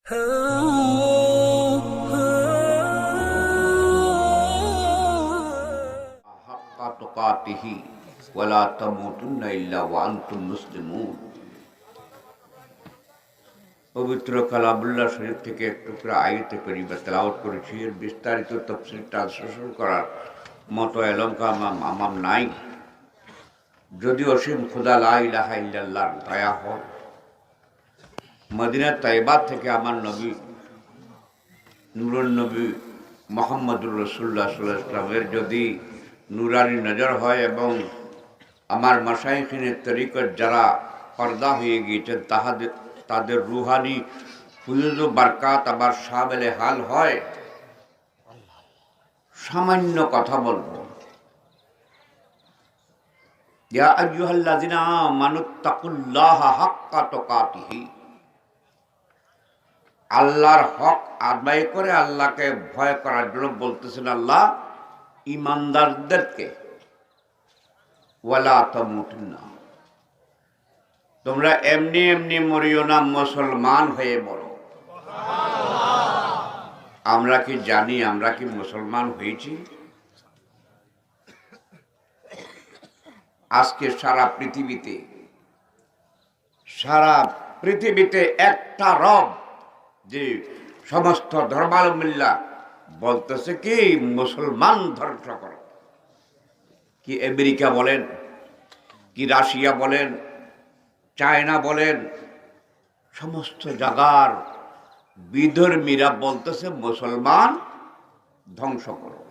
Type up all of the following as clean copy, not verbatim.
হাক্কা তুকাতিহি ওয়ালা তামুতুন্না ইল্লা ওয়া আনতুম মুসলিমুন। পবিত্র কালামুল্লাহ শরীফ থেকে এক টুকরা আয়াতে কারিমা তেলাওয়াত করেছি। এর বিস্তারিত তাফসীর ট্রান্সলেশন করার মতো এলঙ্কা আমার নাই। যদি অসীম খোদা লা ইলাহা ইল্লাল্লাহর দয়া হয়, মদিনা তাইবা থেকে আমার নবী নূরুন নবী মুহাম্মদুর রাসূলুল্লাহ সাল্লাল্লাহু আলাইহি ওয়াসাল্লামের যদি নুরানি নজর হয় এবং আমার মাশায়েখিনের তরিকত যারা পর্দা হয়ে গিয়েছেন তাদের রুহানি ফুয়ুজ ও বারকাত আবার শামিলে হাল হয়, সামান্য কথা বলবো। ইয়া আইয়ুহাল্লাযিনা আমানুত্তাকুল্লাহা হাক্কা তুকাতিহি, আল্লাহর হক আদায় করে আল্লাহকে ভয় করার জন্য বলতেছেন আল্লাহ ঈমানদারদেরকে, ওয়ালা তামুতুন্না, তোমরা এমনি এমনি মরিও না, মুসলমান হয়ে মরো। আমরা কি জানি আমরা কি মুসলমান হয়েছি? আজকে সারা পৃথিবীতে একটা রব, যে সমস্ত ধর্মাবলম্বীরা বলতেছে কি মুসলমান ধ্বংস করো। কি আমেরিকা বলেন, কি রাশিয়া বলেন, চায়না বলেন, সমস্ত জায়গার বিধর্মীরা বলতেছে মুসলমান ধ্বংস করো।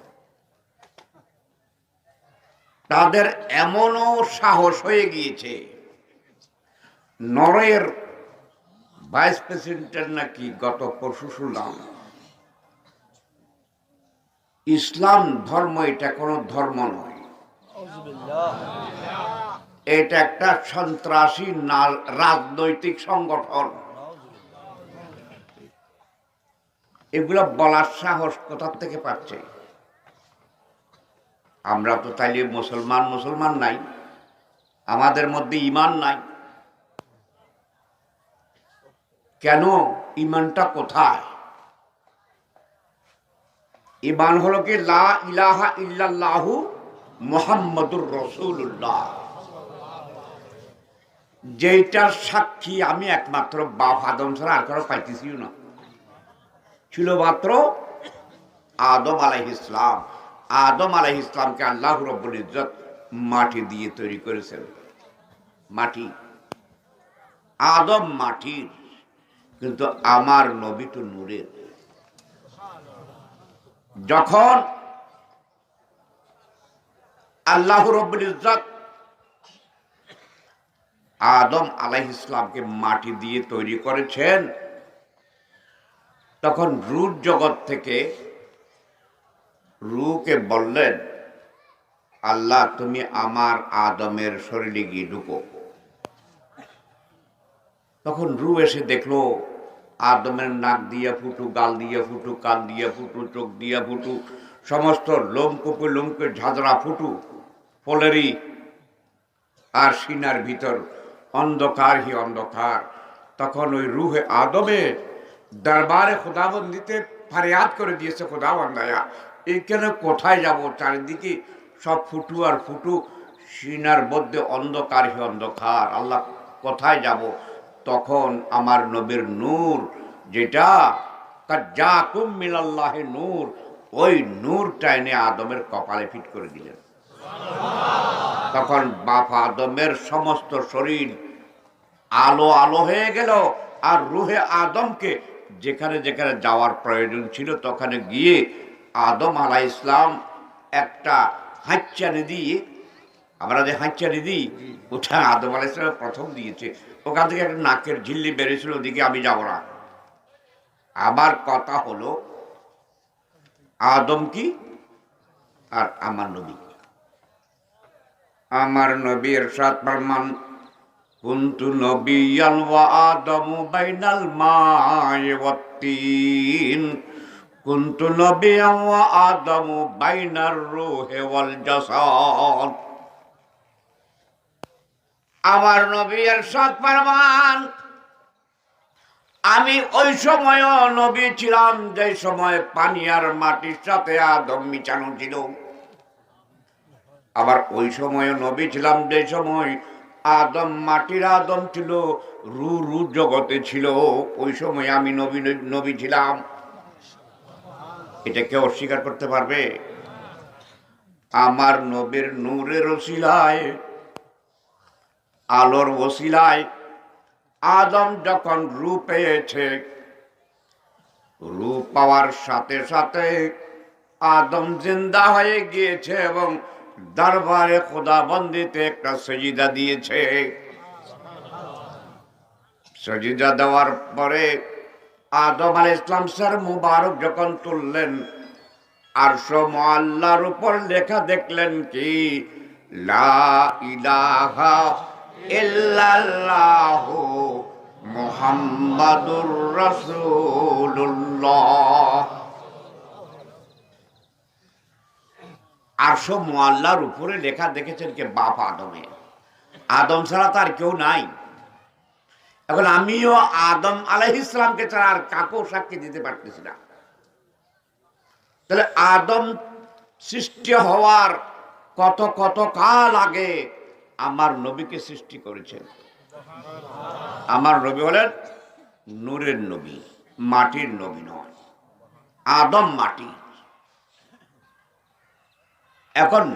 তাদের এমনও সাহস হয়ে গিয়েছে, নরওয়ের ভাইস প্রেসিডেন্টের নাকি গত পরশু শুনলাম ইসলাম ধর্ম এটা কোনো ধর্ম নয়, এটা একটা সন্ত্রাসী রাজনৈতিক সংগঠন। এগুলো বলার সাহস কোথা থেকে পাচ্ছে? আমরা তো তাইলে মুসলমান নাই, আমাদের মধ্যে ঈমান নাই। কেন? ঈমানটা কোথায়? ঈমান হলো কি লা ইলাহা ইল্লাল্লাহু মুহাম্মাদুর রাসূলুল্লাহ, যেটার সাক্ষী আমি একমাত্র বাপ আদম ছাড়া আর কারো পাইতেছিও না। ছিল মাত্র আদম আলাইহিস সালাম। আদম আলাইহিস সালামকে আল্লাহ রাব্বুল ইজ্জত মাটি দিয়ে তৈরি করেছেন। মাটি, আদম মাটির, কিন্তু আমার নবী তো নূরের। যখন আল্লাহ রাব্বুল ইজ্জত আদম আলাইহিস সালামকে মাটি দিয়ে তৈরি করেছেন, তখন রূহ জগৎ থেকে রূহকে বললেন আল্লাহ তুমি আমার আদমের শরীরে গিয়ে ঢুকো। তখন রূহ এসে দেখলো আদমের নাক দিয়া ফুটু, গাল দিয়া ফুটু, কান দিয়া ফুটু, চোখ দিয়া ফুটু, সমস্ত লোমকূপে ঝাঁঝরা ফুটু, ফলেরি আর সিনার ভিতর অন্ধকার হি অন্ধকার। তখন ওই রূহে আদমে দরবারে খোদাবন্দিতে ফরিয়াদ করে দিয়েছে, খোদাবন্দায়া এইখানে কোথায় যাব? চারিদিকে সব ফুটু আর ফুটু, সিনার মধ্যে অন্ধকার হি অন্ধকার, আল্লাহ কোথায় যাব? তখন আমার নবীর নূর, যেটা কাজ্জাকুম মিনাল্লাহি নূর, ওই নূরটা এনে আদমের কপালে ফিট করে দিলেন। তখন বাপ আদমের সমস্ত শরীর আলো আলো হয়ে গেল, আর রূহে আদমকে যেখানে যেখানে যাওয়ার প্রয়োজন ছিল তখানে গিয়ে আদম আলাইহিস সালাম একটা হাঁচানি দিয়ে, আমরা যে হাঁচানি দিই ওটা আদম আলাইহিস সালাম প্রথম দিয়েছে। ওখান থেকে একটা নাকের ঝিল্লি বেরিয়েছিল, ওদিকে আমি যাব না। আবার কথা হলো আদম কি আর আমার নবী। আমার নবী ইরশাদ ফরমান কুনতু নবিয়্যান ওয়া আদামু বাইনাল মা'i ওয়াত তিন, কুনতু নবিয়্যান ওয়া আদামু বাইনার রূহি ওয়াল জাসাদ। আমার নবী ইরশাদ ফরমান আমি ওই সময়ও নবী ছিলাম যে সময় পানি আর মাটির সাথে আদম মিশানো ছিল। আবার ওই সময়ও নবী ছিলাম যে সময় আদম মাটির আদম ছিল, রু রু জগতে ছিল। ওই সময় আমি নবী নবী ছিলাম। এটা কেউ অস্বীকার করতে পারবে? আমার নবীর নূরের ওসিলায়, আলোর ওসিলায় আদম যখন রূপ পেয়েছে, রূপ পাওয়ার সাথে সাথে আদম জিন্দা হয়ে গিয়েছে এবং দরবারে খোদাবন্দিতে একটা সজিদা দিয়েছে। সজিদা দেওয়ার পরে আদম আলাইহিস সালাম স্যার মুবারক যখন তুললেন, আরশ মুআল্লার উপর লেখা দেখলেন কি, লা ইলাহা ইল্লাল্লাহু মুহাম্মাদুর রাসূলুল্লাহ। আরশ মুআল্লার উপরে লেখা দেখেছেন কে? বাপ আদমে। আদম ছাড়া তার কেউ নাই। এখন আমিও আদম আলাইহিস সালামকে ছাড়া আর কাকেও সাক্ষী দিতে পারতেছি না। তাহলে আদম সৃষ্টি হওয়ার কত কত কাল আগে আমার নবীকে সৃষ্টি করেছেন। আমার নবী হলেন নূরের নবী, মাটির নবী নয়। আদম মাটি। এখন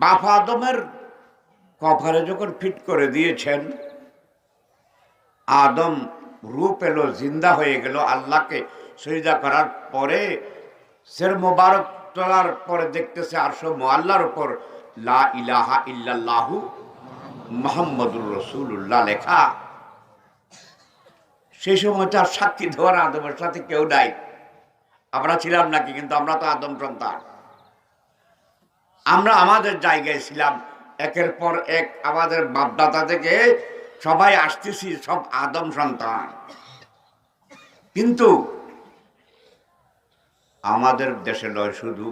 বাপ আদমের কপালে যখন ফিট করে দিয়েছেন, আদম রূপ এলো, জিন্দা হয়ে গেল। আল্লাহকে সিজদা করার পরে সের মোবারক তোলার পরে দেখতেছে আরশ মুআল্লার উপর লা ইলাহা ইল্লাল্লাহু মুহাম্মাদুর রাসূলুল্লাহ লেখা। সেই সময় তার সাক্ষী দেওয়ার আদমের সাথে কেউ নাই। আমরা ছিলাম নাকি? কিন্তু আমরা তো আদম সন্তান। আমরা আমাদের জায়গায় ছিলাম, একের পর এক আমাদের বাপদাদা থেকে সবাই আসতেছি, সব আদম সন্তান। কিন্তু আমাদের দেশে নয়, শুধু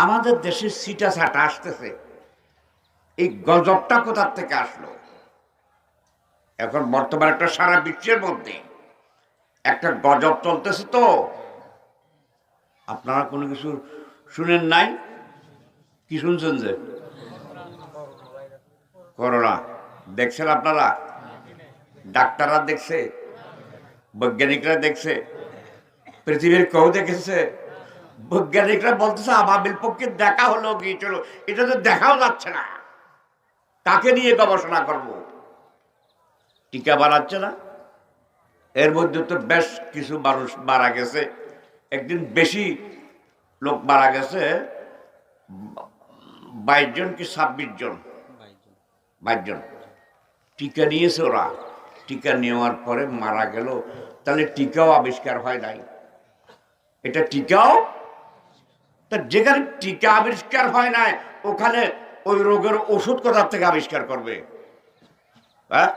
আমাদের দেশে সিটা ছাটা আসতেছে। এই গজবটা কোথার থেকে আসলো? এখন বর্তমানে একটা সারা বিশ্বের মধ্যে একটা গজব চলতেছে। তো আপনারা কোনো কিছু শুনেন নাই? কি শুনছেন? যে করোনা দেখছেন আপনারা? ডাক্তাররা দেখছে, বৈজ্ঞানিকরা দেখছে, পৃথিবীর কেউ দেখেছে? বৈজ্ঞানিকরা বলতেছে আবাবিল পক্ষে দেখা হলো, গিয়েছিল, এটা তো দেখাও যাচ্ছে না। কাকে নিয়ে গবেষণা করব? টিকা বানাচ্ছে না। এর মধ্যে তো বেশ কিছু মানুষ মারা গেছে। একদিন বেশি লোক মারা গেছে, 22 জন কি 26 জন, 22 জন টিকা নিয়েছে। ওরা টিকা নেওয়ার পরে মারা গেল। তাহলে টিকাও আবিষ্কার হয় নাই। এটা টিকাও, যেখানে টিকা আবিষ্কার হয় নাই ওখানে ওই রোগের ওষুধ কোথার থেকে আবিষ্কার করবে? হ্যাঁ,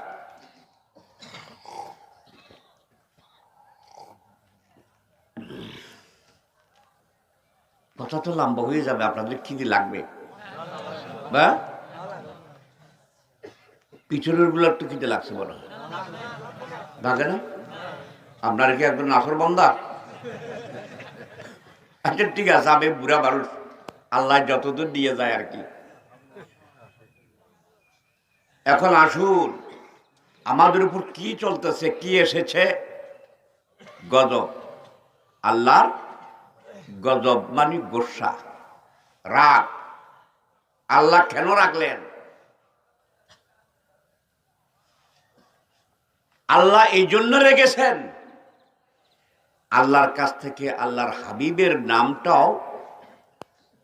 কথা তো লম্বা হয়ে যাবে। আপনাদের খিদে লাগবে? হ্যাঁ, পিছনের গুলার তো খিদে লাগছে, বলো লাগে না? আপনার কি একজন নাসর বন্দা? আচ্ছা ঠিক আছে, আমি বুড়া মানুষ, আল্লাহ যতদূর নিয়ে যায় আর কি। এখন আসুন, আমাদের উপর কি চলতেছে, কি এসেছে? গজব। আল্লাহর গজব মানে গোসা, রাগ। আল্লাহ কেন রাখলেন? আল্লাহ এই জন্য রেখেছেন, আল্লাহর কাছ থেকে আল্লাহর হাবিবের নামটাও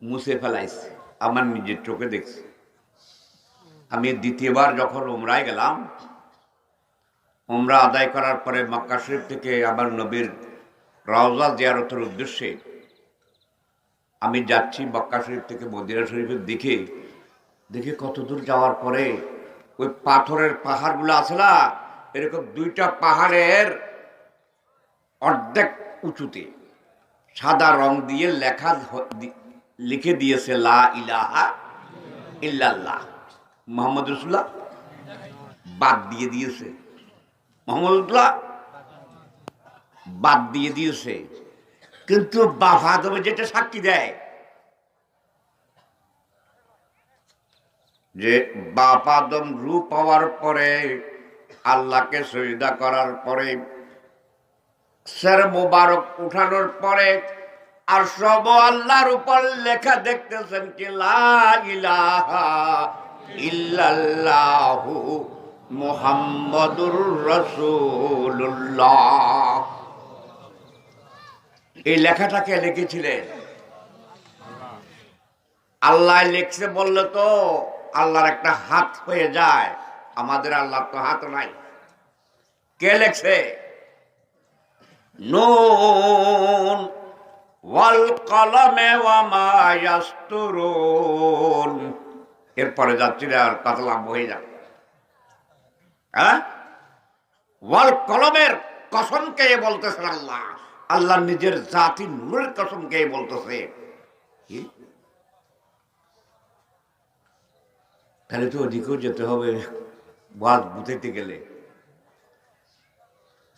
মুছে ফেলাইছে। আমার নিজের চোখে দেখছি। আমি দ্বিতীয়বার যখন উমরায় গেলাম, উমরা আদায় করার পরে মক্কা শরীফ থেকে আমার নবীর রওজা জিয়ারতের উদ্দেশ্যে আমি যাচ্ছি। মক্কা শরীফ থেকে মদিনা শরীফের দিকে দেখে কত দূর যাওয়ার পরে ওই পাথরের পাহাড়গুলো আছে না, এরকম দুইটা পাহাড়ের অর্ধেক উঁচুতে সাদা রং দিয়ে লেখা লিখে দিয়েছে লা ইলাহা ইল্লাল্লাহ মুহাম্মদ রাসূলুল্লাহ। বাদ দিয়ে দিয়েছে মোহাম্মদুল্লাহ বাদ দিয়ে দিয়েছে, কিন্তু বাপ আদমে যেটা সাক্ষী দেয় যে বাপ আদম রূপ পাওয়ার পরে আল্লাহকে সজদা করার পরে সের মোবারক উঠানোর পরে আর সব আল্লাহর উপর লেখা দেখতেছেন কি লা ইলাহা ইল্লাল্লাহু মুহাম্মাদুর রাসূলুল্লাহ। এই লেখাটাকে লিখেছিলেন আল্লাহ। লিখছে বললে তো আল্লাহর একটা হাত হয়ে যায়, আমাদের আল্লাহর তো হাত নাই। কে লেখছে? নুন ওয়াল কলমে ওয়া মা ইয়াসতুরুন। এরপরে যাচ্ছি আর কথা লাভ হয়ে যাবে। হ্যাঁ, ওয়াল কলমের কসম কে বলতেছেন আল্লাহ, আল্লাহ নিজের জাতি নূরের কসম কে বলতেছে। তাহলে তো ওদিকেও যেতে হবে ওয়াজ বুঝাইতে গেলে।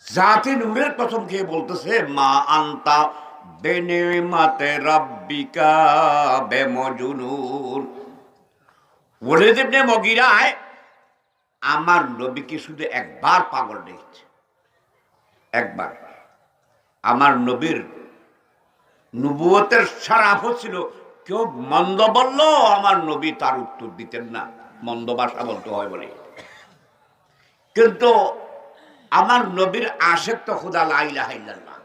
জাতি নূরের কসম খেয়ে বলতেছে মা আনতা বেনিমাতে রাব্বিকা বেমজনুন। ওয়ালিদ ইবনে মুগীরায় আমার নবীকে শুধু একবার পাগল দেখেছে, একবার। আমার নবীর নবুয়তের শরাফ ছিল, কেউ মন্দ বলল আমার নবী তার উত্তর দিতেন না, মন্দ ভাষা বলতে হয় বলে। কিন্তু আমার নবীর আশেক তো খুদা লা ইলাহা ইল্লাল্লাহ,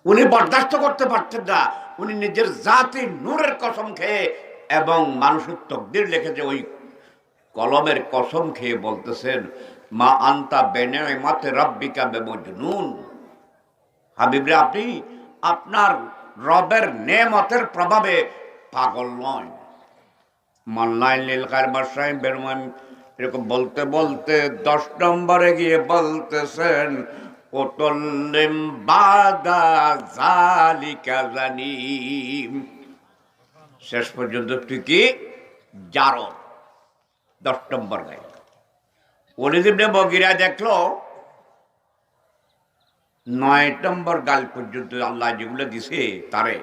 উনি বরদাস্ত করতে পারতেন না। উনি নিজের জাতি নূরের কসম খেয়ে এবং মানুষের তকদির লিখেছে ওই কলমের কসম খেয়ে বলতেছেন মা আনতা বেনিমাতে রাব্বিকা বেমজনুন। হাবিবরে, আপনি আপনার রবের নেমতের প্রভাবে পাগল নয়। মাল্লাইল নীল কারবার সাহেব বেরমান এরকম বলতে বলতে 10 নম্বরে গিয়ে বলতেছেন ওতল্লিম বাদা জালিকা জানিম। শেষ পর্যন্ত তুই কি জারো 10 নম্বর গাই। ওয়ালিদ ইবনে মুগীরা দেখলো 9 নম্বর গাল পর্যন্ত আল্লাহ যেগুলো দিছে তারে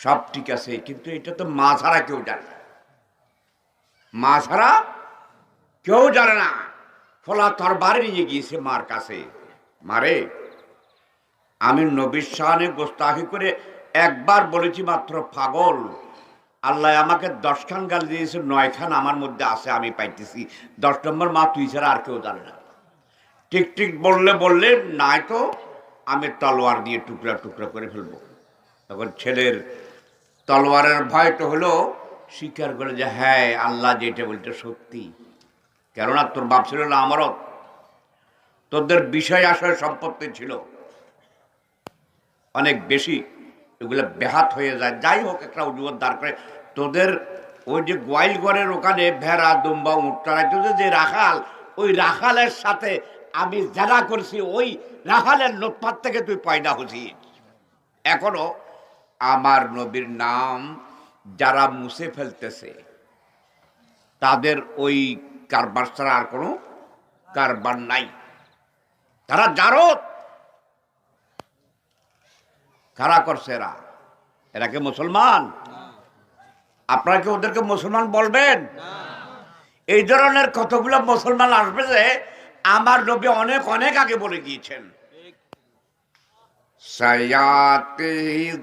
সব ঠিক আছে, কিন্তু এটা তো মা ছাড়া কেউ জানে না, মা ছাড়া কেউ জানে না। ফলা তরবারে নিয়ে গিয়েছে মার কাছে, মারে আমি নবীর শানে গোস্তাখি করে একবার বলেছি মাত্র পাগল, আল্লাহ আমাকে 10 খান গাল দিয়েছে, 9 খান আমার মধ্যে আছে, আমি পাইতেছি। 10 নম্বর মা তুই ছাড়া আর কেউ জানে না। ঠিক ঠিক বললে নাই তো আমি তলোয়ার দিয়ে টুকরা টুকরা করে ফেলবো। তখন ছেলের তলোয়ারের ভয় তো হলো, স্বীকার করে যে হ্যাঁ আল্লাহ যেটা বলতে সত্যি, কেননা তোর বাপ ছিল না আমারত, তোদের বিষয় আশয় সম্পত্তি ছিল অনেক বেশি, এগুলো বেহাত হয়ে যায়। যাই হোক, একটা অজুহাত দাঁড় করে তোদের ওই যে গোয়াইল ঘরের ওখানে ভেড়া দুম্বা উঠটারা যে রাখাল, ওই রাখালের সাথে আমি যারা করছি ওই রাখালের লোটপাত থেকে তুই পয়দা হচ্ছিস। এখনো আমার নবীর নাম যারা মুছে ফেলতেছে তাদের ওই কারবার ছাড়া আর কোনো কারবার নাই। তারা জারত কারা করছে, এরা কি মুসলমান? আপনারা কি ওদেরকে মুসলমান বলবেন? এই ধরনের কতগুলো মুসলমান আসবে যে আমার নবী অনেক অনেক আগে বলে গিয়েছেন সায়াতি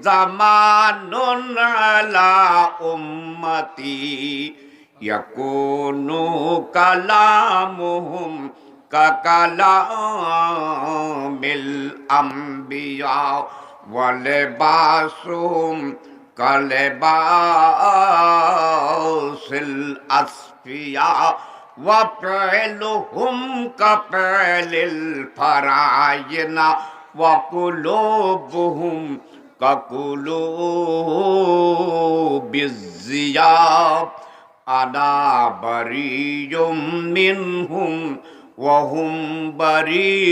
জামানুন আলা উম্মতি ইয়াকুনু কালামুহুম কাকালামিল আম্বিয়া ওয়া লিবাসুহুম কালিবাসিল আসফিয়া ওয়া ফি'লুহুম কাফিলিল ফারায়িনা ওয়া কুলুবুহুম কাকুলুবিজ জিয়াব আনা বারিয়ুম মিনহুম ওয়া হুম বারিয়ুনা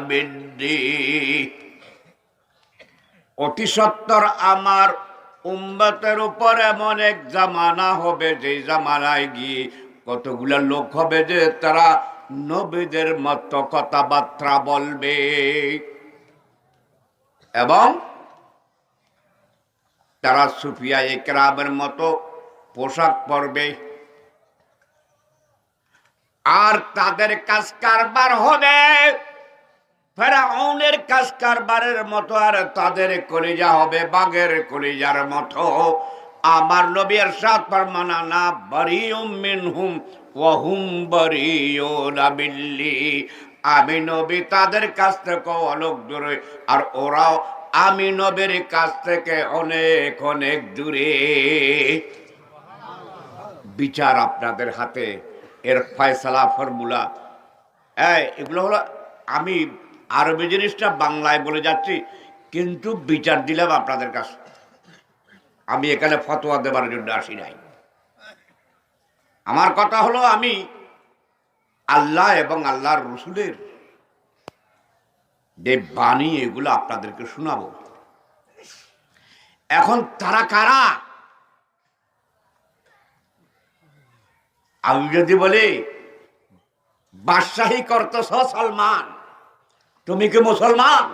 মিন্নি। অতি সত্বর আমার উম্মতের উপর এমন এক জামানা হবে যে জামানায় গিয়ে কতগুলা লোক হবে যে তারা নবীদের মতো কথাবার্তা বলবে এবং তারা সুফিয়া ইকরামের মতো পোশাক পরবে, আর তাদের কাজ কারবার হবে ফেরাউনের কাজ কারবারের মতো, আর তাদের কলিজা হবে বাঘের কলিজার মতো। আমার নবী ইরশাদ ফরমান না বারিউম মিনহুম ওয়া হুম বারিউনা মিন্নি, আমি নবী তাদের কাছ থেকে অনেক দূরে আর ওরাও আমি নবীর কাছ থেকে অনেক অনেক দূরে। বিচার আপনাদের হাতে, এর ফয়সালা ফর্মুলা। এগুলো হলো, আমি আরবি জিনিসটা বাংলায় বলে যাচ্ছি, কিন্তু বিচার দিলাম আপনাদের কাছে। আমি এখানে ফতোয়া দেবার জন্য আসি নাই। আমার কথা হলো, আমি আল্লাহ এবং আল্লাহর রসুলের যে বাণী এগুলো আপনাদেরকে শোনাবো। এখন তারা কারা? আমি যদি বলি বাদশাহী করতেছ সালমান, তুমি কি মুসলমান?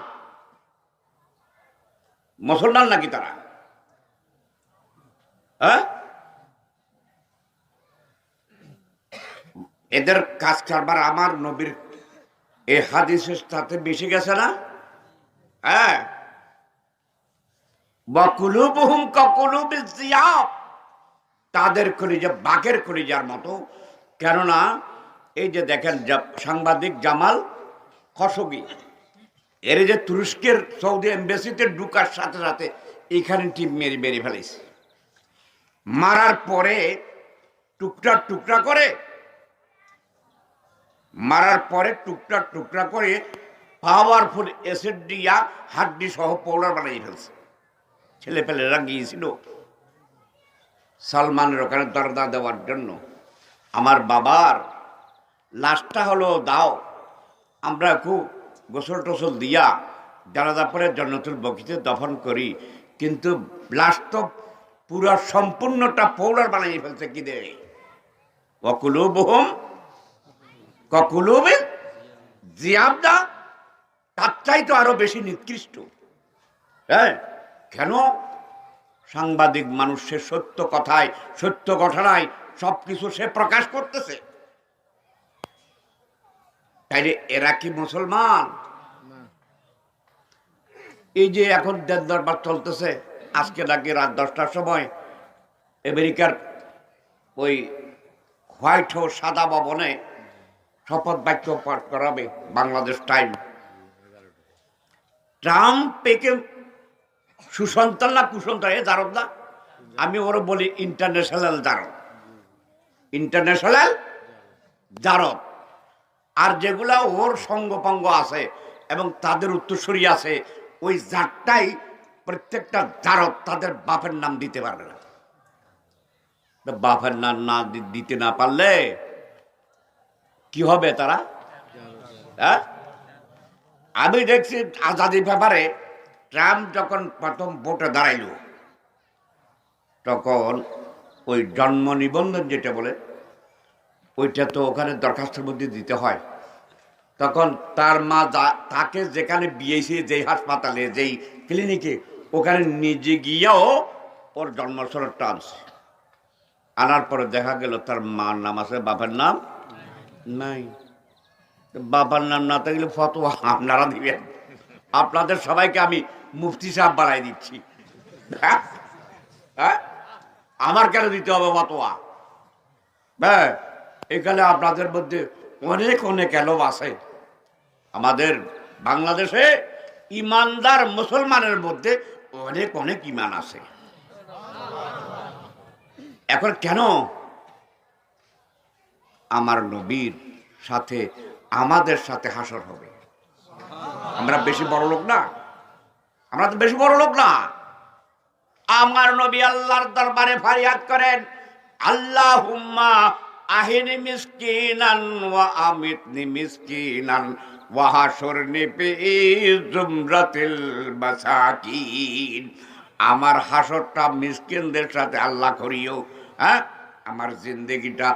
মুসলমান নাকি তারা? এদের কাজ কারবার আমার নবীর এই হাদিসের সাথে মিশে গেছে না? হ্যাঁ, ওয়াকুলুবুহুম কাকুলুবিজ জিয়াব, তাদের কলিজা বাঘের কলিজার মতো। কেননা এই যে দেখেন সাংবাদিক জামাল খশোগি, এর যে তুরস্কের সৌদি এম্বাসিতে ঢুকার সাথে সাথে এখানে টিপ মেরে ফেলেছে। মারার পরে টুকরা টুকরা করে, মারার পরে টুকরা টুকরা করে পাওয়ারফুল অ্যাসিড দিয়া হাড্ডি সহ পাউডার বানিয়ে ফেলছে। ছেলে পেলেরা গিয়েছিল সালমানের ওখানে দরদা দেওয়ার জন্য, আমার বাবার লাশটা হলো দাও, আমরা খুব গোসল টোসল দিয়া জানাজা পরে জান্নাতুল বকিতে দফন করি, কিন্তু লাশ তো পুরা সম্পূর্ণটা পাউডার বানিয়ে ফেলছে। কি দে ওয়াকুলুবুহুম কাকুলুবিল জিয়াবদা, তার চাইতে আরো বেশি নিকৃষ্ট। হ্যাঁ, কেন? সাংবাদিক মানুষের সত্য কথায় সত্য ঘটনায় সবকিছু সে প্রকাশ করতেছে। তাইলে এরা কি মুসলমান? এই যে এখন দেশ দরবার চলতেছে, আজকে নাকি রাত 10টার সময় আমেরিকার ওই হোয়াইট হাউস সাদা ভবনে শপথ বাক্য পাঠ করাবে বাংলাদেশ টাইম। ট্রাম্প একে সুসন্তান না কুসন্তান, এ জারদ না, আমি ওর বলি ইন্টারন্যাশনাল জারদ, ইন্টারন্যাশনাল জারদ। আর যেগুলা ওর সঙ্গপঙ্গ আছে এবং তাদের উত্তরসূরি আছে, ওই জাতটাই প্রত্যেকটা জারদ তাদের বাপের নাম দিতে পারবে না। বাপের নাম না দিতে না পারলে কি হবে তারা? হ্যাঁ, আমি দেখছি আজাদি ব্যাপারে ট্রাম্প যখন প্রথম ভোটে দাঁড়াইল, তখন ওই জন্ম নিবন্ধন যেটা বলে ওইটা তো ওখানে দরখাস্তের মধ্যে দিতে হয়। তখন তার মা তাকে যেখানে বিয়েছে, যেই হাসপাতালে, যেই ক্লিনিকে, ওখানে নিজে গিয়েও ওর জন্মসনদটা আনছে। আনার পরে দেখা গেল তার মার নাম আছে, বাবার নাম নাই। বাবার নাম না থাকলে ফতোয়া আপনারা দিবেন। আপনাদের সবাইকে আমি মুফতি সাহেব বানাই দিচ্ছি। হ্যাঁ, আমার কেন দিতে হবে ফতোয়া? হ্যাঁ, এখানে আপনাদের মধ্যে অনেক অনেক এলব আছে। আমাদের বাংলাদেশে ইমানদার মুসলমানের মধ্যে অনেক অনেক ইমান আছে। এখন কেন আমার নবীর সাথে আমাদের সাথে হাসর হবে? আমরা বেশি বড় লোক না, আমরা তো বেশি বড় লোক না। আমার নবী আল্লাহর দরবারে ফরিয়াদ করেন, আল্লাহুম্মা আহিনি মিসকিনান ওয়া আমিতনি মিসকিনান ওয়া হাশুরনি ফি জুমরাতিল মাসাকিন। আমার হাসরটা মিসকিনদের সাথে আল্লাহ করিও। হ্যাঁ, আমার জিন্দেগিটা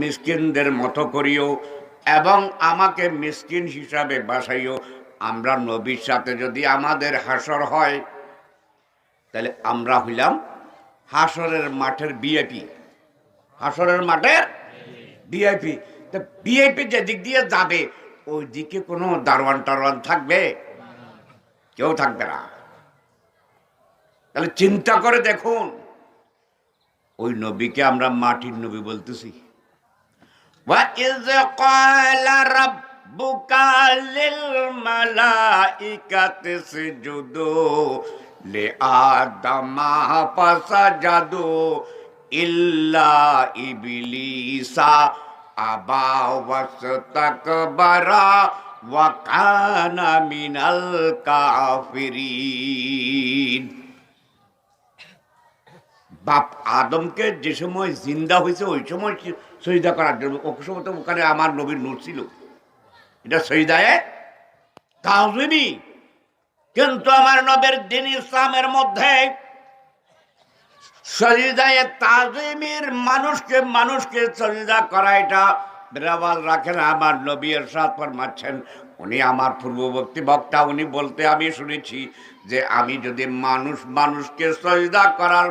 মিসকিনদের মতো করিও। এবং আমাকে মিসকিন হিসাবে বাসাইও। আমরা নবীর সাথে যদি আমাদের হাসর হয়, তাহলে আমরা হইলাম হাসরের মাঠের ভিআইপি। হাসরের মাঠের ভিআইপি। তো ভিআইপি যেদিক দিয়ে যাবে ওই দিকে কোনো দারোয়ান টারওয়ান থাকবে? কেউ থাকবে না। তাহলে চিন্তা করে দেখুন, ওই নবীকে আমরা মাটির নবী বলতেছি। وَإِذْ قَالَ رَبُّكَ لِلْمَلَائِكَةِ اسْجُدُوا لِآدَمَ فَسَجَدُوا إِلَّا إِبْلِيسَ أَبَى وَاسْتَكْبَرَ وَكَانَ مِنَ الْكَافِرِينَ। বাপ আদমকে যে সময় জিন্দা হয়েছে ওই সময় সজদা করার জন্য, ওই সময় তো ওখানে আমার নবীর নূর ছিল, এটা সজদায়ে তাজিমি। কিন্তু আমার নবীর দ্বীন ইসলামের মধ্যে সজদায়ে তাজিমের মানুষকে সজদা করা এটা রেওয়াজ রাখে না। আমার নবী ইরশাদ ফরমাচ্ছেন, উনি আমার পূর্ববর্তী বক্তা, উনি বলতে আমি শুনেছি যে আমি যদি মানুষকে সজদা করার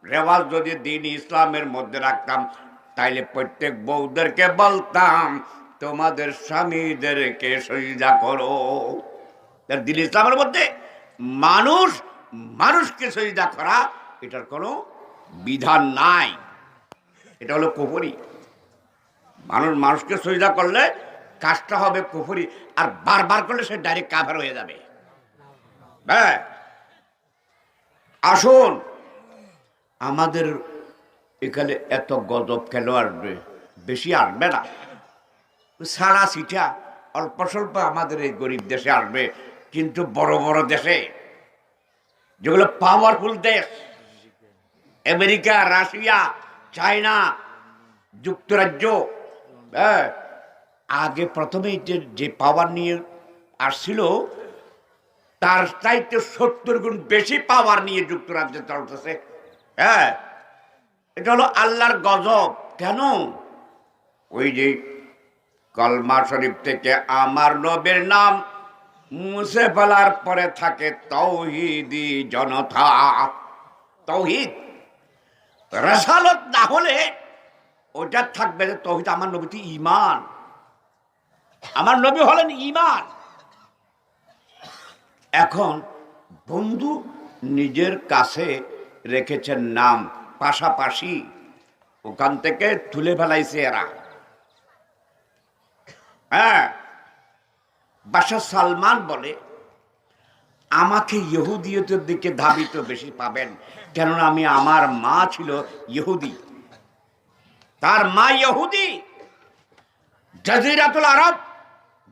রেওয়াজ যদি দ্বীন ইসলামের মধ্যে রাখতাম, তাইলে প্রত্যেক বউদেরকে বলতাম তোমাদের স্বামীদেরকে সজদা করো। দ্বীন ইসলামের মধ্যে মানুষকে সজদা করা এটার কোনো বিধান নাই। এটা হলো কুফরি। মানুষকে সজদা করলে কাজটা হবে কুফরি, আর বারবার করলে সে ডাইরেক্ট কাফের হয়ে যাবে। হ্যাঁ, আসুন, আমাদের এখানে এত গজব কেন আসবে? বেশি আসবে না, সারা সিটা অল্প স্বল্প আমাদের এই গরিব দেশে আসবে। কিন্তু বড় বড় দেশে, যেগুলো পাওয়ারফুল দেশ, আমেরিকা, রাশিয়া, চায়না, যুক্তরাজ্য, হ্যাঁ, আগে প্রথমে যে পাওয়ার নিয়ে আসছিল তার চাইতে 70 গুণ বেশি পাওয়ার নিয়ে যুক্তরাজ্যে চলতেছে। হ্যাঁ, এটা হলো আল্লাহর গজব। কেন? ওই যে কলমা শরীফ থেকে আমার নবীর নাম মুছে ফেলার পরে থাকে তাওহীদি জনতা। তাওহীদ রাসালত না হলে ওটা থাকবে যে তাওহীদ। আমার নবী তো ঈমান, আমার নবী হলেন ঈমান। এখন বন্ধু নিজের কাছে রেখেছেন নাম, পাশাপাশি ওখান থেকে তুলে ফেলাইছে এরা। হ্যাঁ, বাদশাহ সালমান বলে আমাকে ইহুদিয়তের দিকে ধাবিত বেশি পাবেন, কেননা আমার মা ছিল ইহুদি, তার মা ইহুদি। জাজিরাতুল আরব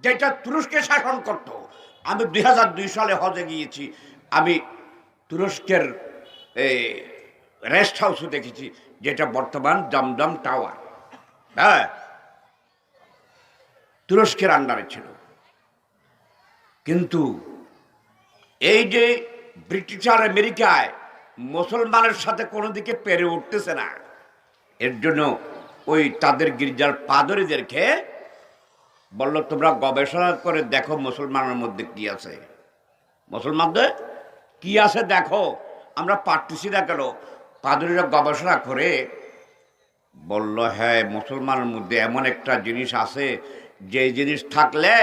যেটা তুরস্কে শাসন করত, আমি 2002 সালে হজে গিয়েছি, আমি তুরস্কের রেস্ট হাউসও দেখেছি, যেটা বর্তমান দমদম টাওয়ার। হ্যাঁ, তুরস্কের আন্ডারে ছিল। কিন্তু এই যে ব্রিটিশ আর আমেরিকায় মুসলমানের সাথে কোনো দিকে পেরে উঠতেছে না, এর জন্য ওই তাদের গির্জার পাদরীদেরকে বলল তোমরা গবেষণা করে দেখো মুসলমানের মধ্যে কি আছে, মুসলমানদের কি আছে দেখো, আমরা পারতেছি না কেন। পাদরীরা গবেষণা করে বলল হ্যাঁ, মুসলমানের মধ্যে এমন একটা জিনিস আছে যে জিনিস থাকলে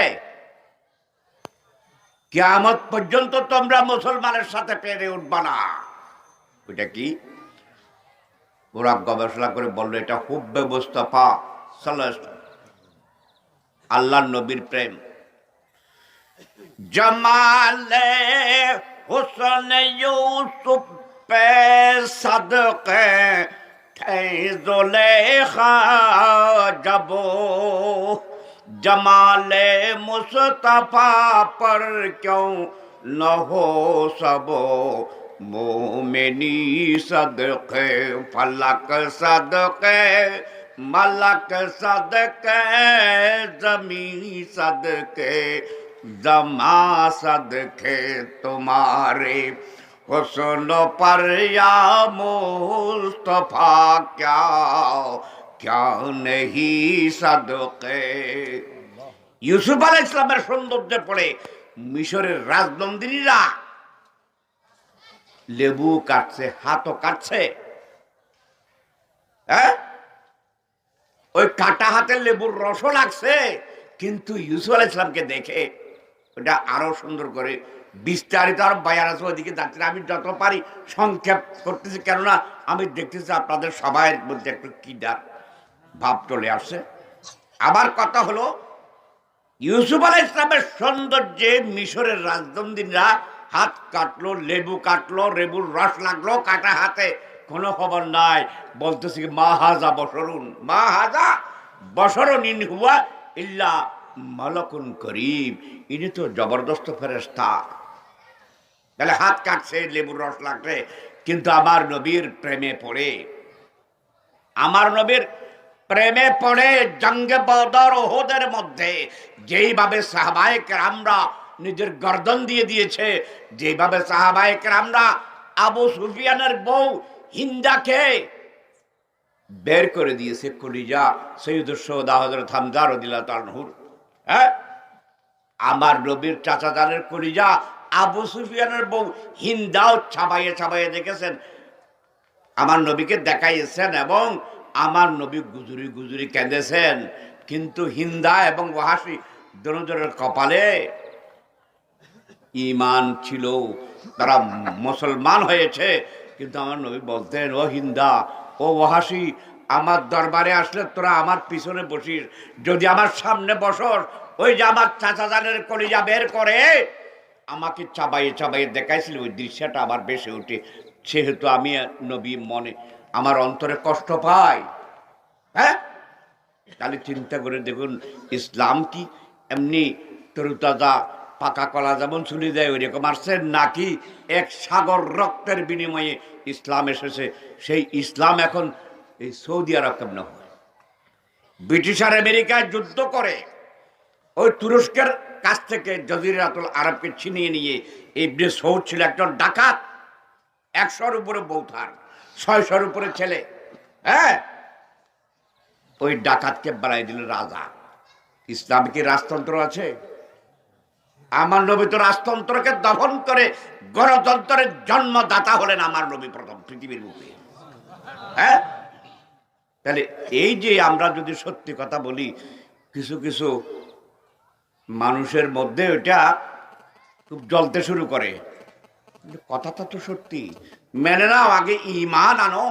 কিয়ামত পর্যন্ত তোমরা মুসলমানের সাথে পেরে উঠবা না। ওইটা কি? ওরা গবেষণা করে বললো এটা হুব্বে মুস্তাফা সাল্লাল্লাহু আলাইহি ওয়াসাল্লাম, আল্লাহর নবীর প্রেম। জামালে হুসন ইউসুফ পে সাদকে थे जुलेखा जब जमाले मुस्तफा पर क्यों न हो सबो मोमिनी सदके फलक सदके मलक सदके जमी सदके जमा सदके तुम्हारे हुस्न पर या मुस्तफा क्या क्या नहीं सदके। ইউসুফ আলাইহিস সালামের সৌন্দর্যে পড়ে মিশরের রাজনন্দিনীরা লেবু কাটছে, হাতও কাটছে। হ্যাঁ, ওই কাটা হাতে লেবুর রসও লাগছে, কিন্তু ইউসুফ আলাইহিস সালামকে দেখে ওটা আরো সুন্দর করে বিস্তারিত আর বায়ান আছে, ওইদিকে যাচ্ছে না। আমি যত পারি সংক্ষেপ করতেছি, কেননা আমি দেখতেছি আপনাদের সবাই মধ্যে একটু কিডার ভাব চলে আসছে। আবার কথা হলো, ইউসুফ আলাইহিস সালামের সৌন্দর্যে মিশরের রাজনন্দিনীরা হাত কাটলো, লেবু কাটলো, লেবুর রস লাগলো কাটা হাতে, কোনো খবর নাই। বলতেছি মা হাজা বশরুন, মা হাজা বশরুন ইন হুয়া ইল্লা মালাকুন করিম, ইনি তো জবরদস্ত ফেরেশতা। তাহলে হাত কাটছে, লেবুর রস লাগছে, কিন্তু আমার নবীর প্রেমে পড়ে, আমার নবীর প্রেমে পড়ে জঙ্গে বদর ওহদের মধ্যে যেইভাবে সাহাবায়ে কেরামরা নিজের গর্দন দিয়ে দিয়েছে, যেভাবে সাহাবায়ে কেরামরা আবু সুফিয়ানের বউ হিন্দাকে বের করে দিয়েছে কলিজা সৈয়দুস শুহাদা হযরত হামজা রাদিয়াল্লাহু তাআলা আনহু। হ্যাঁ, আমার নবীর চাচা জানের কলিজা আবু সুফিয়ানের বউ হিন্দাও ছাবাইয়ে ছাবাইয়ে দেখেছেন, আমার নবীকে দেখাইয়েছেন, এবং আমার নবী গুজুরি গুজুরি কেঁদেছেন। কিন্তু হিন্দা এবং ওয়াহাশী দুজনের কপালে ঈমান ছিল, তারা মুসলমান হয়েছে। কিন্তু আমার নবী বলতেন, ও হিন্দা, ও ওয়াহাশী, আমার দরবারে আসলে তোরা আমার পিছনে বসিস, যদি আমার সামনে বসস, ওই যে আমার চাচা জানের কলিজা বের করে আমাকে চাবাইয়ে চাবাইয়ে দেখাইছিল, ওই দৃশ্যটা আবার বেশি উঠে। সেহেতু আমি নবী মনে আমার অন্তরে কষ্ট পাই। হ্যাঁ, তাহলে চিন্তা করে দেখুন, ইসলাম কি এমনি তরুতাজা পাকা কলা যেমন চুলি দেয় ওইরকম আসছে, নাকি এক সাগর রক্তের বিনিময়ে ইসলাম এসেছে? সেই ইসলাম এখন এই সৌদি আরব কেমন হয়? ব্রিটিশ আর আমেরিকায় যুদ্ধ করে ওই তুরস্কের কাছ থেকে জজিরাতুল আরবকে ছিনিয়ে নিয়ে ইবনে সৌদ ছিল একজন ডাকাত, 100-র উপরে বৌথার, 600-র উপরে ছেলে। হ্যাঁ, ওই ডাকাতকে বানাই দিল রাজা। ইসলামে কি রাজতন্ত্র আছে? আমার নবী তো রাজতন্ত্রকে দফন করে গণতন্ত্রের জন্মদাতা হলেন আমার নবী প্রথম পৃথিবীর বুকে। হ্যাঁ, তাহলে এই যে আমরা যদি সত্যি কথা বলি, কিছু কিছু মানুষের মধ্যে ওটা খুব জ্বলতে শুরু করে। কথাটা তো সত্যি, মেনে নাও, আগে ঈমান আনো,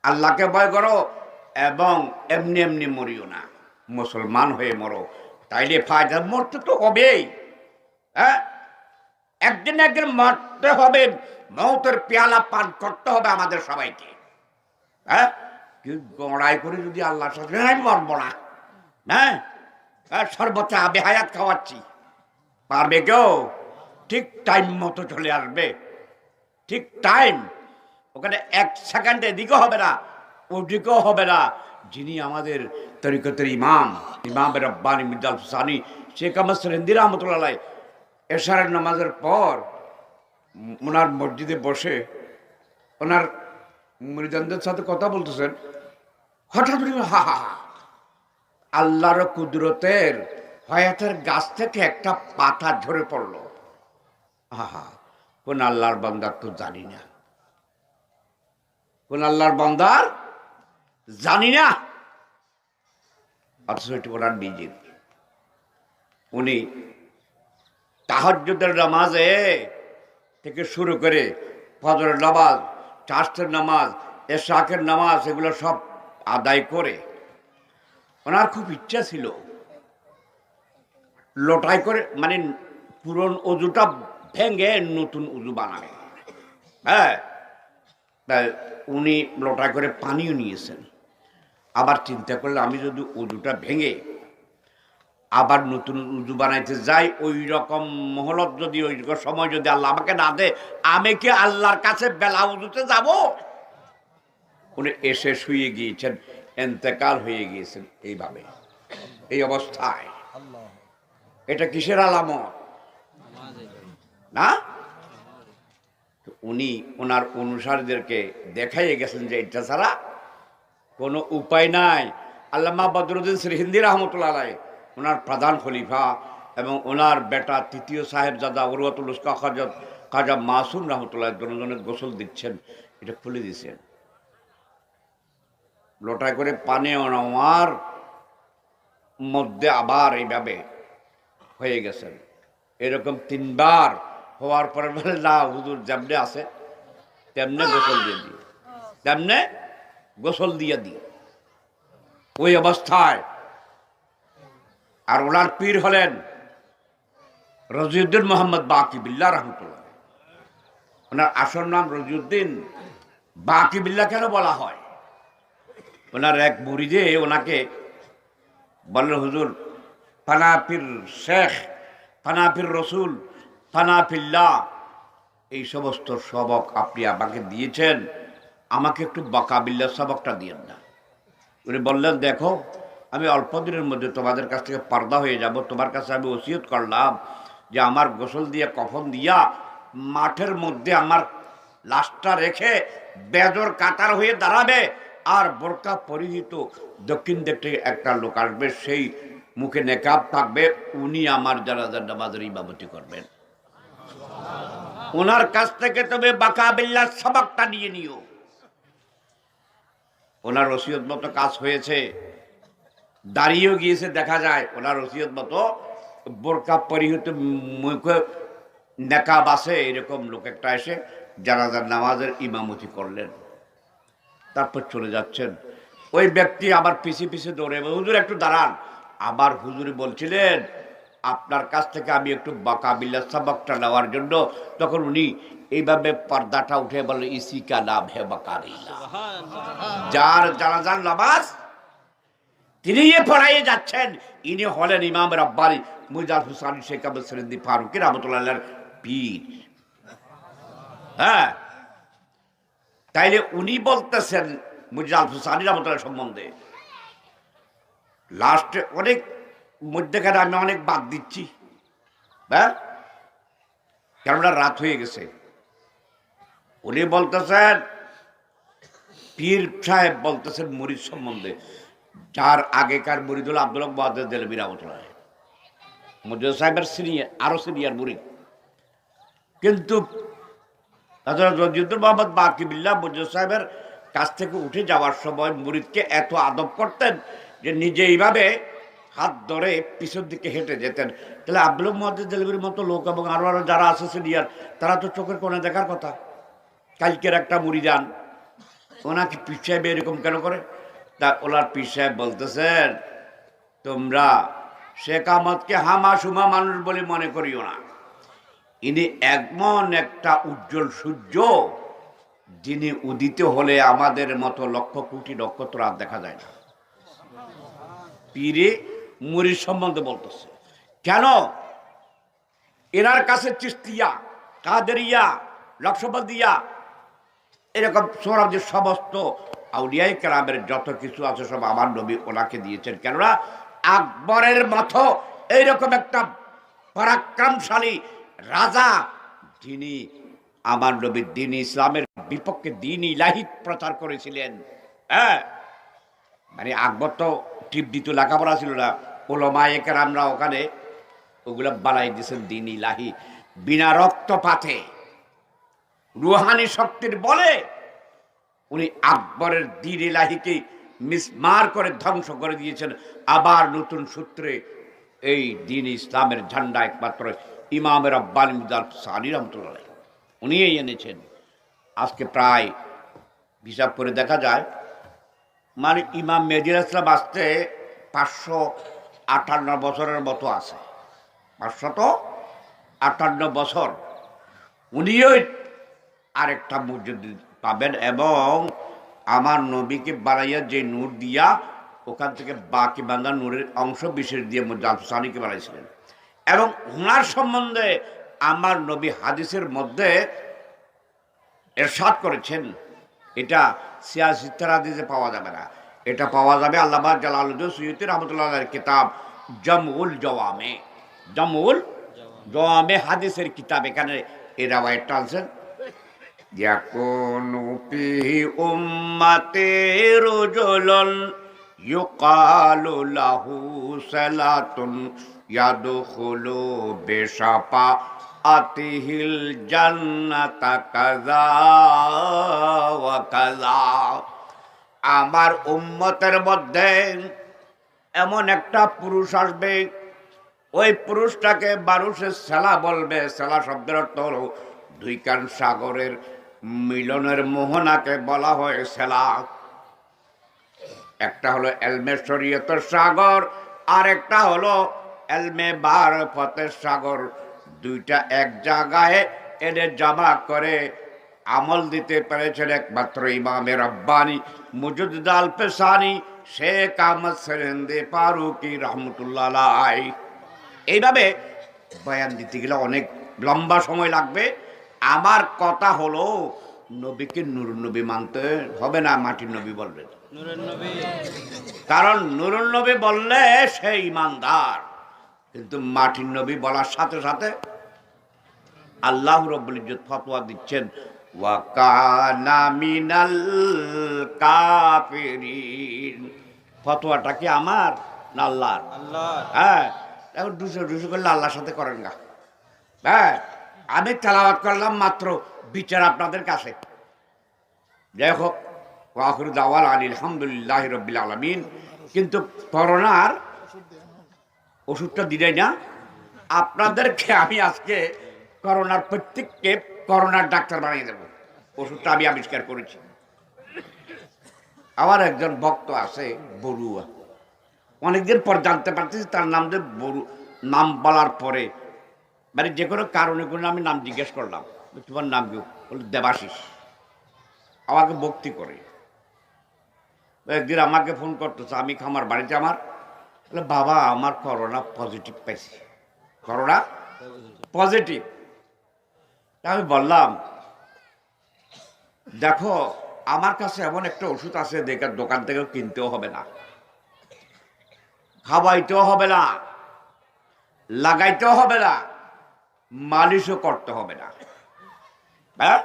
আল্লাহকে ভয় করো, এবং এমনি এমনি মরিও না, মুসলমান হয়ে মরো, তাইলে ফায়দা। মরতে তো হবেই, হ্যাঁ, একদিন একদিন মরতে হবে, মৌতের পেয়ালা পান করতে হবে আমাদের সবাইকে। হ্যাঁ, গড়াই করে যদি আল্লাহর সাথে মরবো না, হ্যাঁ, সর্বোচ্চ আবে হায়াত খাওয়াচ্ছি, পারবে কেউ? ঠিক টাইম মতো চলে আসবে, ঠিক টাইম, ওখানে 1 সেকেন্ড এদিকেও হবে না ওদিকেও হবে না। যিনি আমাদের তরিকতের ইমাম, ইমাম রব্বানি মির্জা হুসাইনি শেখ আহমদ সেরেন্দি রহমতুল্লাহ আলাইহি, এশারের নামাজের পর ওনার মসজিদে বসে ওনার মুরিদানদের সাথে কথা বলতেছেন, হঠাৎ হা হা হা, আল্লাহর কুদরতের হায়াতের গাছ থেকে একটা পাতা ঝরে পড়লো। আহা, কোন আল্লাহর বান্দার তো জানি না, কোন আল্লাহর বান্দার জানি না, অথচ এটি ওনার নিজের। উনি তাহাজ্জুদের নামাজে থেকে শুরু করে ফজরের নামাজ, চাষের নামাজ, এশাকের নামাজ, এগুলো সব আদায় করে ওনার খুব ইচ্ছা ছিল লোটাই করে, মানে পুরন অজুটা ভেঙে নতুন উজু বানাবে। হ্যাঁ, তাই উনি লোটাই করে পানিও নিয়েছেন। আবার চিন্তা করলে, আমি যদি উজুটা ভেঙে আবার নতুন উজু বানাইতে যাই, ওই রকম মহলত যদি, ওই রকম সময় যদি আল্লাহ আমাকে না দে, আমি কি আল্লাহর কাছে বেলা উজুতে যাব? উনি এসে শুয়ে গিয়েছেন, এন্তেকাল হয়ে গিয়েছেন এইভাবে, এই অবস্থায়। এটা কিসের আলামত না? উনি ওনার অনুসারীদেরকে দেখাইয়ে গেছেন যে এটা ছাড়া কোনো উপায় নাই। আল্লামা বদরুদ্দিন সিরহিন্দি রহমতুল্লাহ আলাইহি ওনার প্রধান খলিফা এবং ওনার বেটা তৃতীয় সাহেবজাদা উরওয়াতুল উস্কা খাজা মাসুম রহমতুল্লাহ দুজনে গোসল দিচ্ছেন, এটা খুলে দিয়েছেন। লোটায় করে পানি নেওয়ার মধ্যে আবার এইভাবে হয়ে গেছেন। এরকম 3 বার হওয়ার পরে বলে না হুজুর যেমনে আছে তেমনে গোসল দিয়ে দিই, তেমনে গোসল দিয়ে দিই। ওই অবস্থায় আর ওনার পীর হলেন রজিউদ্দিন মোহাম্মদ বাকি বিল্লাহ রহমতুল্লাহ। ওনার আসল নাম রজিউদ্দিন বাকি বিল্লাহ কেন বলা হয়? ওনার এক মুরিদে ওনাকে বললেন, হুজুর ফানাফির শেখ, ফানাফির রসুল, ফানাফিল্লাহ, এই সমস্ত সবক আপনি আমাকে দিয়েছেন, আমাকে একটু বাকাবিল্লাহ সবকটা দিয়েন না। উনি বললেন, দেখো আমি অল্প দিনের মধ্যে তোমাদের কাছ থেকে পর্দা হয়ে যাব, তোমার কাছে আমি ওসিয়ত করলাম যে আমার গোসল দিয়ে কফন দিয়া মাঠের মধ্যে আমার লাশটা রেখে বেজর কাতার হয়ে দাঁড়াবে, আর বোরকা পরিহিত দক্ষিণ দিক থেকে একটা লোক আসবে, সেই মুখে নেকাব থাকবে, উনি আমার জানাজার নামাজের ইমামতি করবেন। ওনার কাছ থেকে তবে বাকাবিল্লাহ সবকটা নিয়ে নিও। ওনার ওসিয়ত মতো কাজ হয়েছে, দাঁড়িয়েও গিয়েছে, দেখা যায় ওনার ওসিয়ত মতো বোরকা পরিহিত মুখে নেকাব আছে এরকম লোক একটা এসে জানাজার নামাজের ইমামতি করলেন। তারপর চলে যাচ্ছেন। ওই ব্যক্তি আবার পিছিয়ে পিছিয়ে দৌড়ে, হুজুর একটু দাঁড়ান। আবার হুজুরি বলছিলেন আপনার কাছ থেকে আমি একটু বাকাবিল্লাহ সবকটা নেওয়ার জন্য। তখন উনি এইভাবে পর্দাটা উঠে বললেন, ইসি কা নাম হে বাকাবিল্লাহ, যার জানাজার নামাজ তিনি পড়াইয়ে যাচ্ছেন, ইনি হলেন ইমাম রাব্বানি মুজাল হুসাইন শেখ আব্দুল সিদ্দিক ফারুকী রাহমাতুল্লাহ পীর। হ্যাঁ, তাইলে উনি বলতেছেন মুজাল হুসাইন রাহমাতুল্লাহ সম্বন্ধে। লাস্টে অনেক মধ্যেখানে আমি অনেক বাদ দিচ্ছি, হ্যাঁ, কেননা রাত হয়ে গেছে। উনি বলতেছেন, পীর সাহেব বলতেছেন মুরিদ সম্বন্ধে, যার আগেকার মুরিদ হল আব্দুল হক মুহাদ্দিস দেলভী রাহমাতুল্লাহ। মুজাহিদ সাহেবের সিনিয়র, আরো সিনিয়র মুরিদ। কিন্তু রজিউদ্দিন মোহাম্মদ বাকি বিল্লাহ মুজাহিদ সাহেবের কাছ থেকে উঠে যাওয়ার সময় মুরিদকে এত আদব করতেন যে নিজে এইভাবে হাত ধরে পিছন দিকে হেঁটে যেতেন। তাহলে আব্দুল হক মুহাদ্দিস দেলভীর মতো লোক এবং আরো আরো যারা আছে সিনিয়র, তারা তো চোখের কোণে দেখার কথা। কালকের একটা মুরিদান ওনাকে পীর সাহেব এরকম কেন করে? তা ওনার পীর সাহেব বলতেছেন, তোমরা শেখ আহমদকে হামাসুমা মানুষ বলে মনে করিও না। ইনি এমন একটা উজ্জ্বল সূর্য, যিনি উদিত হলে আমাদের মতো লক্ষ কোটি নক্ষত্র আর দেখা যায় না। পীরে মুরিদ সম্বন্ধে বলতেছে কেন? এনার কাছে চিশতিয়া, কাদেরিয়া, নকশবন্দিয়া এরকম সৌরভ যে সমস্ত আউলিয়ায়ে কেরামের যত কিছু আছে সব আমার নবী ওনাকে দিয়েছেন। কেননা আকবরের মতো এইরকম একটা পরাক্রমশালী রাজা, যিনি আমার নবীর দ্বীন ইসলামের বিপক্ষে দ্বীন ইলাহি প্রচার করেছিলেন। হ্যাঁ, মানে আকবর তো টিপ দিত, লেখাপড়া ছিল না, ওলামায়ে কেরামরা ওখানে ওগুলো বানাই দিয়েছেন দ্বীন ইলাহি, বিনা রক্তপাতে রুহানি শক্তির বলে উনি আকবরের দ্বীন ইলাহিকে মিসমার করে ধ্বংস করে দিয়েছেন। আবার নতুন সূত্রে এই দ্বীন ইসলামের ঝান্ডা একমাত্র ইমাম রাব্বানি মুজাহিদ সানি রহমতুল্লাহ উনি এনেছেন। আজকে প্রায় হিসাব করে দেখা যায়, মানে ইমাম মেহেদী ইসলাম আসতে 558 বছরের মতো আছে, 558 বছর। উনিও আরেকটা মসজিদ পাবেন, এবং আমার নবীকে বানাইয়া যে নূর দিয়া ওখান থেকে বাকি বান্দা নূরের অংশ বিশেষ দিয়ে মুজাহিদ সানিকে বানাইছিলেন। এবং ওনার সম্বন্ধে আমার নবী হাদিসের মধ্যে ইরশাদ করেছেন, এটা সিয়াসিত্তার হাদিসে পাওয়া যাবে না, এটা পাওয়া যাবে আল্লামা জালালউদ্দিন সুয়ুতী রাহমাতুল্লাহির কিতাব জামউল জাওয়ামে, জামউল জাওয়ামে হাদিসের কিতাব। এখানে এই রাওয়ায়াতটা আনছেন ইয়াকুনু ফিহি উম্মতি রাজুলুন ইউকালু লাহু সালাতুন ইয়াদখুলু বিশাফাআতিহিল জান্নাতা কাযা ওয়া কাযা। আমার উম্মতের মধ্যে এমন একটা পুরুষ আসবে, ওই পুরুষটাকে মানুষের সেলা বলবে। সেলা শব্দের অর্থ হলো দুই কান সাগরের মিলনের মোহনাকে বলা হয় সেলা। একটা হলো এলমে শরীয়তের সাগর, আর একটা হলো এলমে মারফতের সাগর। দুইটা এক জায়গায় এনে জমা করে আমল দিতে পেরেছেন একমাত্র ইমামে রব্বানি মুজদ্দিদ আল পেশানি শেখ আহমদ সেরেন্দে ফারুকি রহমতুল্লাহ আলাইহি। এইভাবে বয়ান দিতে গেলে অনেক লম্বা সময় লাগবে। আমার কথা হলো নবীকে নূরুন নবী মানতে হবে না, মাটির নবী বলবেন। কারণ নূরুন নবী বললে সে ইমানদার, কিন্তু মাটির নবী বলার সাথে সাথে আল্লাহ রাব্বুল ইজ্জত ফতোয়া দিচ্ছেন ওয়া কানা মিনাল কাফিরিন। ফতোয়াটা কি আমার না আল্লাহর? হ্যাঁ, এখন দুশো করলে আল্লাহর সাথে করেন না। হ্যাঁ, আমি তেলাওয়াত করলাম মাত্র, বিচার আপনাদের কাছে। যাই হোক, ওয়াখিরু দাওয়ানা আলহামদুলিল্লাহি রাব্বিল আলামিন। কিন্তু করোনার ওষুধটা দিলাই না আপনাদেরকে। আমি আজকে করোনার প্রত্যেককে করোনার ডাক্তার বানিয়ে দেব। ওষুধটা আমি আবিষ্কার করেছি। আমার একজন ভক্ত আছে বড়ুয়া, অনেকদিন পর জানতে পারতেছি তার নাম যে বড়ু। নাম বলার পরে মানে যে কোনো কারণে কোনো আমি নাম জিজ্ঞেস করলাম, তোমার নাম কি? বলে দেবাশিস। আমাকে ভক্তি করে। একদিন আমাকে ফোন করতেছে, আমি খামার বাড়িতে আমার, বলে বাবা আমার করোনা পজিটিভ পাইছি, করোনা পজিটিভ। আমি বললাম দেখো আমার কাছে এমন একটা ওষুধ আছে, দেখে দোকান থেকে কিনতেও হবে না, খাওয়াইতেও হবে না, লাগাইতেও হবে না, মালিশও করতে হবে না। হ্যাঁ,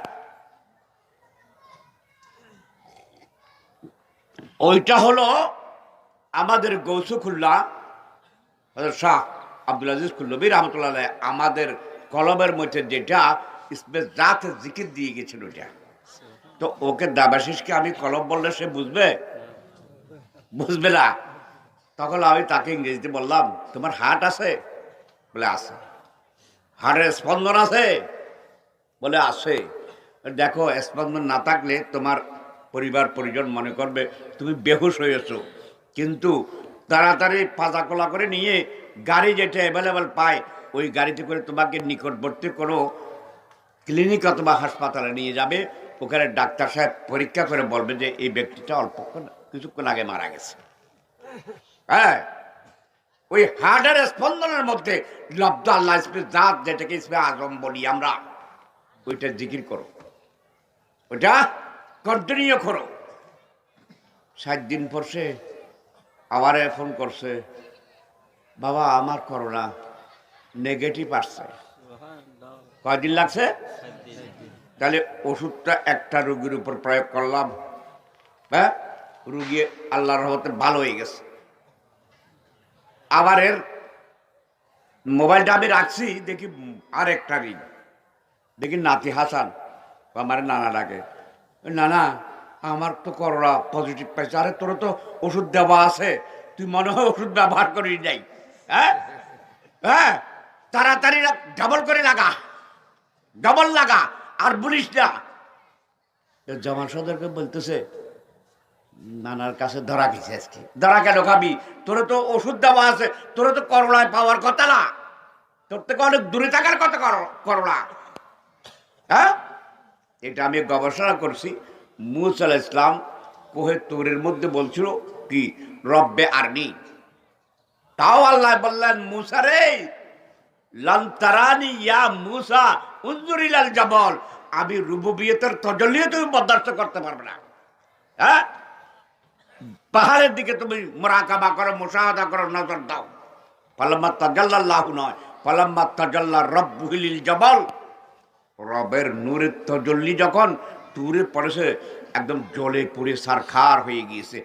ওইটা হলো আমাদের গৌসুখুল্লাহ শাহ আব্দুল আজিজ খুল্লবী রহমতুল্লাহ আমাদের কলমের মধ্যে যেটা ইসমে জাত জিকির দিয়ে গেছিল ওটা। তো ওকে দাবাশিসকে আমি কলম বললে সে বুঝবে? বুঝবে না। তখন আমি তাকে ইংরেজিতে বললাম তোমার হার্ট আছে? বলে আছে। হার্টের স্পন্দন আছে? বলে আছে। দেখো স্পন্দন না থাকলে তোমার পরিবার পরিজন মনে করবে তুমি বেহুশ হয়েছো, কিন্তু তাড়াতাড়ি পাজা কোলা করে নিয়ে গাড়ি যেটা অ্যাভেলেবেল পায় ওই গাড়িতে করে তোমাকে নিকটবর্তী কোনো ক্লিনিক অথবা হাসপাতালে নিয়ে যাবে। ওখানে ডাক্তার সাহেব পরীক্ষা করে বলবে যে এই ব্যক্তিটা অল্পক্ষণ কিছুক্ষণ আগে মারা গেছে। হ্যাঁ, ওই হার্টের স্পন্দনের মধ্যে লব্ধ আল্লাহ ইসমে জাত, যেটাকে ইসমে আজম বলি আমরা, ওইটা জিকির করো, ওইটা কন্টিনিউ করো। 7 দিন পর সে আবার ফোন করছে, বাবা আমার করোনা নেগেটিভ আসছে। কয়দিন লাগছে? তাহলে ওষুধটা একটা রোগীর উপর প্রয়োগ করলাম, হ্যাঁ, রুগী আল্লাহর রহমতে ভালো হয়ে গেছে। আবার এর মোবাইলটা আমি রাখছি, দেখি আরেকটা রিং, দেখি নাতি হাসান আমার নানা ডাকে, নানা আমার তো করোনা পজিটিভ পাইছে। আরে তোর তো ওষুধ দেওয়া আছে, তুই মনে হয় ওষুধ ব্যবহার করি যাই। হ্যাঁ হ্যাঁ, তাড়াতাড়ি ডাবল করে লাগা, ডাবল লাগা, আর বলিস না। জামাল সদরকে বলতেছে নানার কাছে ধরা গেছে আজকে। ধরা কেন খাবি? তোরে তো ওষুধ দেওয়া আছে, তোরে তো করোনায় পাওয়ার কথা না, তোর থেকে অনেক দূরে থাকার কথা করোনা। হ্যাঁ, এটা আমি গবেষণা করছি। মুসা আলাইহিস সালাম কোহে তুরের মধ্যে বলছিল কি রব্বে আরনি, তাও আল্লাহ বললেন মুসা রে লান তারানি ইয়া মুসা উনজুর ইলাল জাবাল, আমি রুবুবিয়তের তাজাল্লি তুমি বরদাস্ত করতে পারবে না। হ্যাঁ, পাহাড়ের দিকে তুমি মুরাকাবা করো, মুশাহাদা করো, নজর দাও। ফালাম্মা তাজাল্লাল্লাহু নয়, ফালাম্মা তাজাল্লা রাব্বুহু লিল জাবাল, রবের নূরের তজল্লি যখন তুরে পড়েছে, একদম জলে পুড়ে সারখার হয়ে গিয়েছে।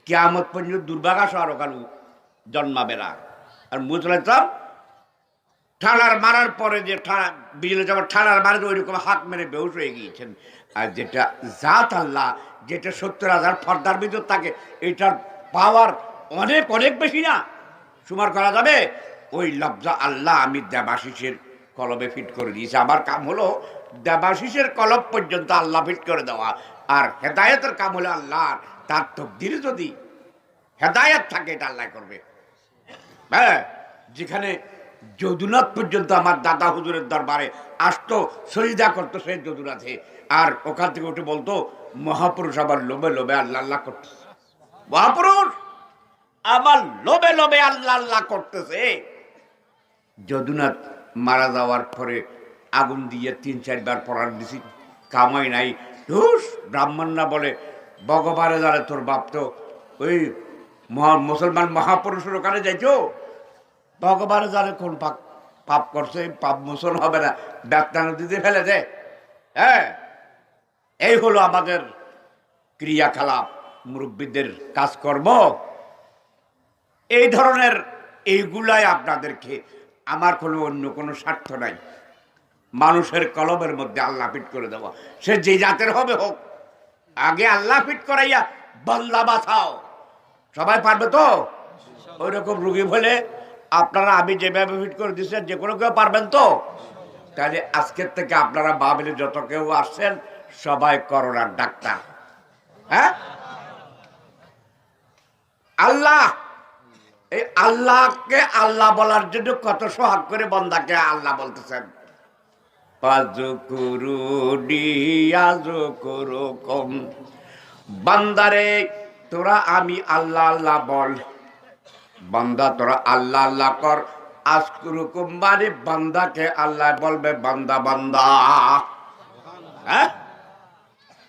কিয়ামত পর্যন্ত দুর্ভাগা আর ওখানে জন্মাবে না। আর মুসলাম ঠাড়ার মারার পরে যে বিজলি যখন ঠাড়ার মারে ওই রকম হাত মেরে বেহুশ হয়ে গিয়েছেন। আর যেটা জাত আল্লাহ, যেটা 70,000 ফর্দার ভিতর থাকে, এটার পাওয়ার অনেক অনেক বেশি না, সুমার করা যাবে। ওই লফজা আল্লাহ আমি দেবাশিসের কলবে ফিট করে দিয়েছি। আমার কাম হলো দেবাশিসের কলব পর্যন্ত আল্লাহ ফিট করে দেওয়া। আর হেদায়েতের কাম হলো আল্লাহ, তার তকদির যদি হেদায়েত থাকে এটা আল্লাহ করবে। হ্যাঁ, যেখানে যদুনাথ পর্যন্ত আমার দাদা হুজুরের দরবারে আসতো, সরিদা করতো সেই যদুনাথে, আর ওখান থেকে উঠে বলতো মহাপুরুষ আবার লোভে লোভে আল্লাহ আল্লাহ করতেছে। মহাপুরুষ আমার লোভে লোভে আল্লাহ আল্লাহ করতেছে। যদুনাথ মারা যাওয়ার পরে আগুন দিয়ে 3-4 বার পড়ার দিছি, কামাই নাই। ধুস, ব্রাহ্মণ না বলে ভগবানে জানে তোর বাপ তো ওই মুসলমান মহাপুরুষের ওখানে যাইছো, ভগবানে জানে কোন পাপ করছে, পাপ মোচন হবে না, ব্যক্তা নদীতে ফেলে দেয়। হ্যাঁ, এই হলো আমাদের ক্রিয়াকলাপ, মুরব্বীদের কাজকর্ম। এই ধরনের এইগুলাই আপনাদেরকে, আমার কোনো অন্য কোনো স্বার্থ নাই। মানুষের কলবের মধ্যে আল্লাহ ফিট করে দেওয়া, সে যে জাতের হবে হোক, আগে আল্লাহ ফিট করাইয়া বান্দা বাঁচাও। সবাই পারবে তো? ওই রকম রুগী বলে আপনারা আমি যেভাবে ফিট করে দিচ্ছেন, যে কোনো কেউ পারবেন তো? তাহলে আজকের থেকে আপনারা ভাবলে যত কেউ আসছেন সবাই করোনার ডাক্তার। হ্যাঁ, আল্লাহ, এই আল্লাহকে আল্লাহ বলার জন্য কত সোহাগ করে বন্দাকে আল্লাহ বলতেছেন। বান্দারে তোরা আমি আল্লাহ আল্লাহ বল, বান্দা তোরা আল্লাহ আল্লাহ কর। আজকুরুকুম মানে বান্দাকে আল্লাহ বলবে বান্দা বান্দা। হ্যাঁ,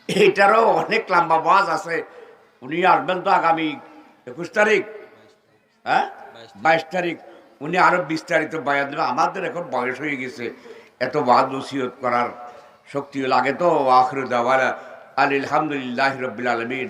এইটারও অনেক লম্বা ওয়াজ আছে। উনি আসবেন তো আগামী 21 তারিখ, হ্যাঁ 22 তারিখ, উনি আরো বিস্তারিত বয়ান দেবে। আমাদের এখন বয়স হয়ে গেছে, এত ওয়াজ নসিহত করার শক্তি লাগে তো। আখির দাওয়ানা আলহামদুলিল্লাহি রাব্বিল আলামিন।